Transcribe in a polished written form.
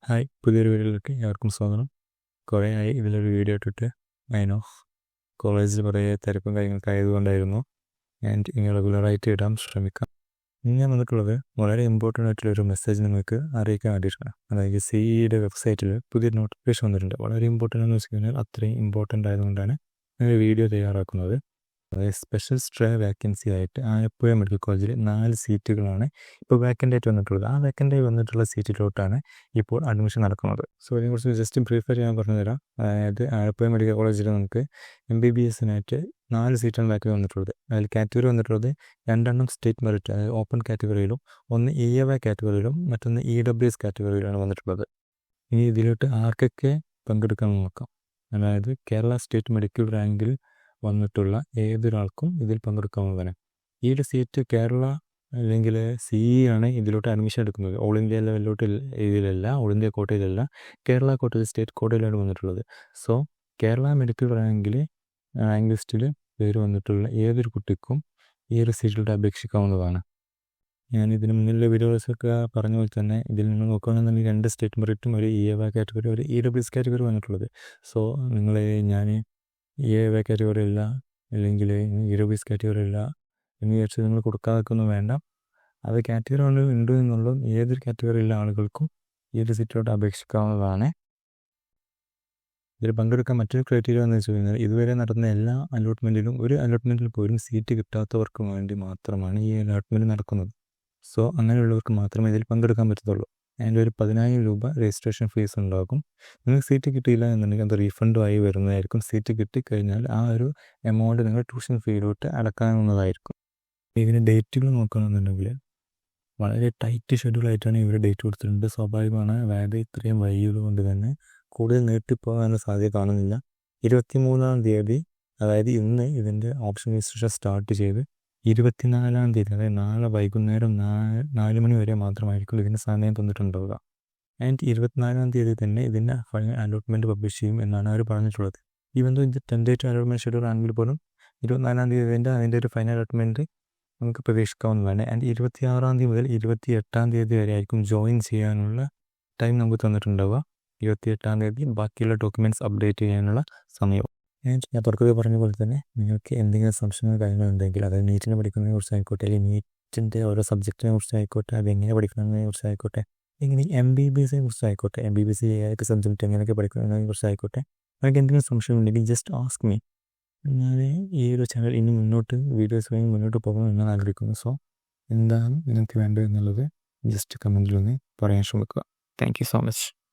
Hi, പുതിയൊരു വീഡിയോയിലേക്ക് ഏവർക്കും സ്വാഗതം. കുറേ ആയി ഇതിലൊരു വീഡിയോ ഇട്ടിട്ട്. അതിനോ കോളേജിൽ കുറേ തിരക്കും കാര്യങ്ങളൊക്കെ ആയതുകൊണ്ടായിരുന്നു. ഞാൻ ഇനി റെഗുലറായിട്ട് ഇടാൻ ശ്രമിക്കാം. ഇനി ഞാൻ വന്നിട്ടുള്ളത് വളരെ ഇമ്പോർട്ടൻ്റ് ആയിട്ടുള്ളൊരു മെസ്സേജ് നിങ്ങൾക്ക് അറിയിക്കാൻ വേണ്ടിയിട്ടാണ്. അതായത് CEയുടെ വെബ്സൈറ്റിൽ പുതിയൊരു നോട്ടിഫിക്കേഷൻ വന്നിട്ടുണ്ട്. വളരെ ഇമ്പോർട്ടൻ്റ് എന്ന് വെച്ച് കഴിഞ്ഞാൽ അത്രയും ഇമ്പോർട്ടൻ്റ് ആയതുകൊണ്ടാണ് ഞാൻ വീഡിയോ തയ്യാറാക്കുന്നത്. അതായത് സ്പെഷ്യൽ സ്ട്രേ വേക്കൻസി ആയിട്ട് ആലപ്പുഴ മെഡിക്കൽ കോളേജിൽ 4 സീറ്റുകളാണ് ഇപ്പോൾ വേക്കൻ്റ് ആയിട്ട് വന്നിട്ടുള്ളത്. ആ വേക്കൻ്റ് ആയി വന്നിട്ടുള്ള സീറ്റിലോട്ടാണ് ഇപ്പോൾ അഡ്മിഷൻ നടക്കുന്നത്. സോ ഇതിനെക്കുറിച്ച് ജസ്റ്റ് ബ്രീഫായിട്ട് ഞാൻ പറഞ്ഞുതരാം. അതായത് ആലപ്പുഴ മെഡിക്കൽ കോളേജിൽ നമുക്ക് MBBSനായിട്ട് 4 സീറ്റാണ് വേക്കൻ്റ് വന്നിട്ടുള്ളത്. അതിൽ കാറ്റഗറി വന്നിട്ടുള്ളത് 2 സ്റ്റേറ്റ് മെറിറ്റ്, അതായത് ഓപ്പൺ കാറ്റഗറിയിലും, ഒന്ന് EAY കാറ്റഗറിയിലും, മറ്റൊന്ന് EWS കാറ്റഗറിയിലാണ് വന്നിട്ടുള്ളത്. ഇനി ഇതിലോട്ട് ആർക്കൊക്കെ പങ്കെടുക്കാൻ നോക്കാം. അതായത് കേരള സ്റ്റേറ്റ് മെഡിക്കൽ റാങ്കിൽ വന്നിട്ടുള്ള ഏതൊരാൾക്കും ഇതിൽ പങ്കെടുക്കാവുന്നതാണ്. ഈ ഒരു സീറ്റ് കേരള അല്ലെങ്കിൽ CE ആണ് ഇതിലോട്ട് അഡ്മിഷൻ എടുക്കുന്നത്. ഓൾ ഇന്ത്യ ലെവലിലോട്ട് ഇതിലല്ല, ഓൾ ഇന്ത്യ കോട്ടയിലല്ല, കേരള കോട്ടയിൽ സ്റ്റേറ്റ് കോട്ടയിലാണ് വന്നിട്ടുള്ളത്. സോ കേരള മെഡിക്കൽ റാങ്ക് ലിസ്റ്റിൽ പേര് വന്നിട്ടുള്ള ഏതൊരു കുട്ടിക്കും ഈ ഒരു സീറ്റിലോട്ട് അപേക്ഷിക്കാവുന്നതാണ്. ഞാൻ ഇതിന് മുന്നിലുള്ള വീഡിയോസൊക്കെ പറഞ്ഞ പോലെ തന്നെ ഇതിൽ നിന്ന് നോക്കുകയാണെന്നുണ്ടെങ്കിൽ 2 സ്റ്റേറ്റ് മെറിറ്റും, ഒരു EAY കാറ്റഗറി, ഒരു EWS കാറ്റഗറി വന്നിട്ടുള്ളത്. സോ ഞാൻ EAY കാറ്റഗറി ഇല്ല, അല്ലെങ്കിൽ EWS കാറ്റഗറി ഇല്ല എന്ന് വിചാരിച്ച് നിങ്ങൾ കൊടുക്കാതൊന്നും വേണ്ട. അത് കാറ്റഗറി ഉണ്ട് എന്നുള്ളതും ഏതൊരു കാറ്റഗറിയിലുള്ള ആളുകൾക്കും ഈ ഒരു സീറ്റിലോട്ട് അപേക്ഷിക്കാവുന്നതാണ്. ഇതിൽ പങ്കെടുക്കാൻ മറ്റൊരു ക്രൈറ്റീരിയ എന്ന് വെച്ച് കഴിഞ്ഞാൽ ഇതുവരെ നടന്ന എല്ലാ അലോട്ട്മെൻറ്റിലും ഒരു അലോട്ട്മെൻറ്റിൽ പോലും സീറ്റ് കിട്ടാത്തവർക്ക് വേണ്ടി മാത്രമാണ് ഈ അലോട്ട്മെൻറ്റ് നടക്കുന്നത്. സോ അങ്ങനെയുള്ളവർക്ക് മാത്രമേ ഇതിൽ പങ്കെടുക്കാൻ പറ്റത്തുള്ളൂ. അതിൻ്റെ ഒരു 10,000 രൂപ രജിസ്ട്രേഷൻ ഫീസ് ഉണ്ടാകും. നിങ്ങൾക്ക് സീറ്റ് കിട്ടിയില്ല എന്നുണ്ടെങ്കിൽ അത് റീഫണ്ടുമായി വരുന്നതായിരിക്കും. സീറ്റ് കിട്ടിക്കഴിഞ്ഞാൽ ആ ഒരു എമൗണ്ട് നിങ്ങൾ ട്യൂഷൻ ഫീയിലോട്ട് അടക്കാവുന്നതായിരിക്കും. ഇതിന് ഡേറ്റുകൾ നോക്കുകയാണെന്നുണ്ടെങ്കിൽ വളരെ ടൈറ്റ് ഷെഡ്യൂളായിട്ടാണ് ഇവർ ഡേറ്റ് കൊടുത്തിട്ടുണ്ട്. സ്വാഭാവികമാണ്, അതായത് ഇത്രയും വൈകിയത് കൊണ്ട് തന്നെ കൂടുതൽ നീട്ടിപ്പോകാനുള്ള സാധ്യത കാണുന്നില്ല. 23-ാം തീയതി, അതായത് ഇന്ന് ഇതിൻ്റെ ഓപ്ഷൻ രജിസ്ട്രേഷൻ സ്റ്റാർട്ട് ചെയ്ത് 24-ാം തീയതി, അതായത് നാളെ വൈകുന്നേരം 4 മണി വരെ മാത്രമായിരിക്കും ഇതിൻ്റെ സമയം തന്നിട്ടുണ്ടാവുക. ആൻഡ് 24-ാം തീയതി തന്നെ ഇതിൻ്റെ ഫൈനൽ അലോട്ട്മെൻറ്റ് പബ്ലിഷ് ചെയ്യും എന്നാണ് അവർ പറഞ്ഞിട്ടുള്ളത്. ഈവൻ ദോ ഇത് ടെൻഡേറ്റ് അലോട്ട്മെൻറ്റ് ഷെഡ്യൂൾ ആണെങ്കിൽ പോലും 24-ാം തീയതി അതിൻ്റെ ഒരു ഫൈനൽ അലോട്ട്മെൻറ്റ് നമുക്ക് പ്രതീക്ഷിക്കാവുന്നതാണ്. ആൻഡ് 26-ാം തീയതി മുതൽ 28-ാം തീയതി വരെ ആയിരിക്കും ജോയിൻ ചെയ്യാനുള്ള ടൈം നമുക്ക് തന്നിട്ടുണ്ടാവുക. 28-ാം തീയതി ബാക്കിയുള്ള ഡോക്യുമെൻറ്റ്സ് അപ്ഡേറ്റ് ചെയ്യാനുള്ള സമയവും. ഞാൻ തുടക്കത്തിൽ പറഞ്ഞ പോലെ തന്നെ നിങ്ങൾക്ക് എന്തെങ്കിലും സംശയങ്ങൾ കാര്യങ്ങളുണ്ടെങ്കിൽ, അതായത് നീറ്റിനെ പഠിക്കുന്നതിനെ കുറിച്ചായിക്കോട്ടെ, അല്ലെങ്കിൽ നീറ്റിൻ്റെ ഓരോ സബ്ജക്റ്റിനെ കുറിച്ചായിക്കോട്ടെ, അതെങ്ങനെ പഠിക്കുന്നതിനെ കുറിച്ചായിക്കോട്ടെ, ഇങ്ങനെ MBBSനെ കുറിച്ചായിക്കോട്ടെ, MBBS ഏതൊക്കെ സബ്ജക്റ്റ് എങ്ങനെയൊക്കെ പഠിക്കുന്നതിനെ കുറിച്ചായിക്കോട്ടെ, നിങ്ങൾക്ക് എന്തെങ്കിലും സംശയം ഉണ്ടെങ്കിൽ ജസ്റ്റ് ആസ്ക് മീ. ഞാൻ ഈ ഒരു ചാനൽ ഇനി വീഡിയോസ് കഴിഞ്ഞ് മുന്നോട്ട് പോകണമെന്ന് ആഗ്രഹിക്കുന്നു. സോ എന്താണ് നിങ്ങൾക്ക് വേണ്ടത് എന്നുള്ളത് ജസ്റ്റ് കമൻറ്റിലൊന്ന് പറയാൻ ശ്രമിക്കുക. Thank you so much.